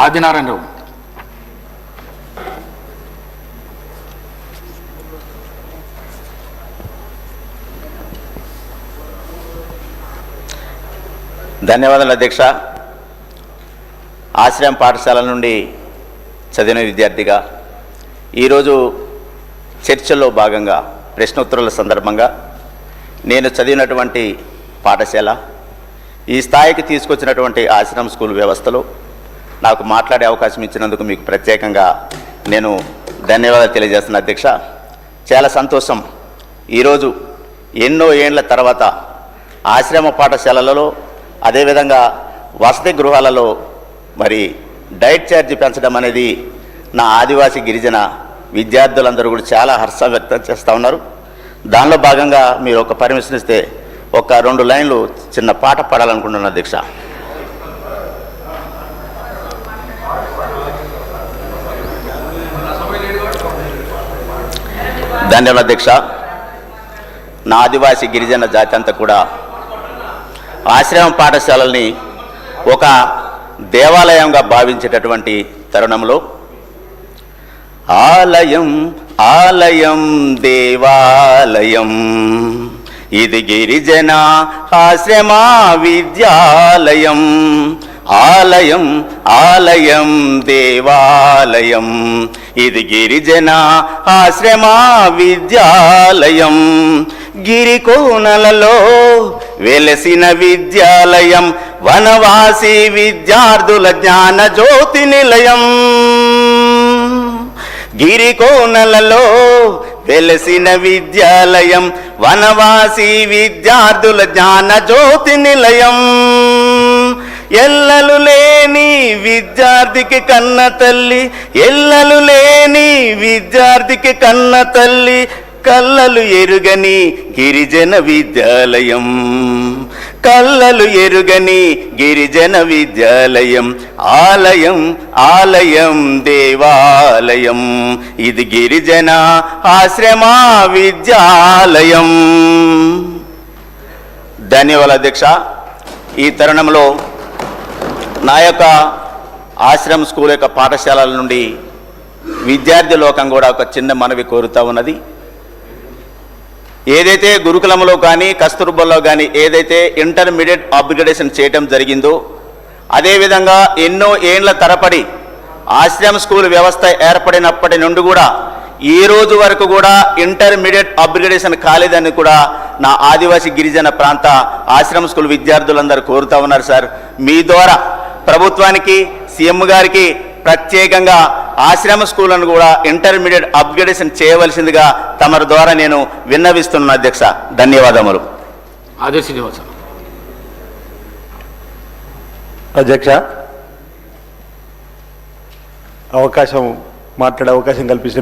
ఆదినారాయణరావు. ధన్యవాదాలు అధ్యక్ష. ఆశ్రయం పాఠశాల నుండి చదివిన విద్యార్థిగా ఈరోజు చర్చల్లో భాగంగా ప్రశ్నోత్తరాల సందర్భంగా నేను చదివినటువంటి పాఠశాల ఈ స్థాయికి తీసుకొచ్చినటువంటి ఆశ్రమం స్కూల్ వ్యవస్థలో నాకు మాట్లాడే అవకాశం ఇచ్చినందుకు మీకు ప్రత్యేకంగా నేను ధన్యవాదాలు తెలియజేస్తున్నా అధ్యక్ష. చాలా సంతోషం. ఈరోజు ఎన్నో ఏండ్ల తర్వాత ఆశ్రమ పాఠశాలలలో అదేవిధంగా వసతి గృహాలలో మరి డైట్ ఛార్జ్ పెంచడం అనేది నా ఆదివాసీ గిరిజన విద్యార్థులందరూ కూడా చాలా హర్షం వ్యక్తం చేస్తూ ఉన్నారు. దానిలో భాగంగా మీరు ఒక పర్మిషన్ ఇస్తే ఒక 2 లైన్లు చిన్న పాట పాడాలనుకుంటున్నాను అధ్యక్ష. ధన్యవాదాలు అధ్యక్ష. నా ఆదివాసీ గిరిజన జాతి అంతా కూడా ఆశ్రమ పాఠశాలల్ని ఒక దేవాలయంగా భావించేటటువంటి తరుణంలో ఆలయం ఆలయం దేవాలయం ఇది గిరిజన ఆశ్రమ విద్యాలయం. ఆలయం ఆలయం దేవాలయం ఇది గిరిజన ఆశ్రమ విద్యాలయం. గిరికోనలలో వెలసిన విద్యాలయం వనవాసి విద్యార్థుల జ్ఞాన జ్యోతి నిలయం. గిరికోనలలో వెలసిన విద్యాలయం వనవాసి విద్యార్థుల జ్ఞాన జ్యోతి నిలయం. ఎల్లలు లేని విద్యార్థికి కన్న తల్లి, ఎల్లలు లేని విద్యార్థికి కన్న తల్లి, కల్లలు ఎరుగని గిరిజన విద్యాలయం. కల్లలు ఎరుగని గిరిజన విద్యాలయం. ఆలయం ఆలయం దేవాలయం ఇది గిరిజన ఆశ్రమ విద్యాలయం. ధన్యవాదాలు అధ్యక్ష. ఈ తరుణంలో నా యొక్క ఆశ్రమ స్కూల్ యొక్క పాఠశాలల నుండి విద్యార్థి లోకం కూడా ఒక చిన్న మనవి కోరుతూ ఉన్నది. ఏదైతే గురుకులంలో కానీ కస్తూర్బాలో కానీ ఏదైతే ఇంటర్మీడియట్ అప్గ్రేడేషన్ చేయటం జరిగిందో అదేవిధంగా ఎన్నో ఏండ్ల తరబడి ఆశ్రమ స్కూల్ వ్యవస్థ ఏర్పడినప్పటి నుండి కూడా ఈ రోజు వరకు కూడా ఇంటర్మీడియట్ అప్గ్రేడేషన్ కాలేదని కూడా నా ఆదివాసీ గిరిజన ప్రాంత ఆశ్రమ స్కూల్ విద్యార్థులందరూ కోరుతూ ఉన్నారు. సార్, మీ ద్వారా ప్రభుత్వానికి సీఎం గారికి ప్రత్యేకంగా ఆశ్రమ స్కూళ్లను కూడా ఇంటర్మీడియట్ అప్గ్రేడేషన్ చేయవలసిందిగా తమరి ద్వారా నేను విన్నవిస్తున్నాను అధ్యక్ష. ధన్యవాదములు. ఆదే శ్రీనివాస అధ్యక్ష, మాట్లాడే అవకాశం కల్పిస్తే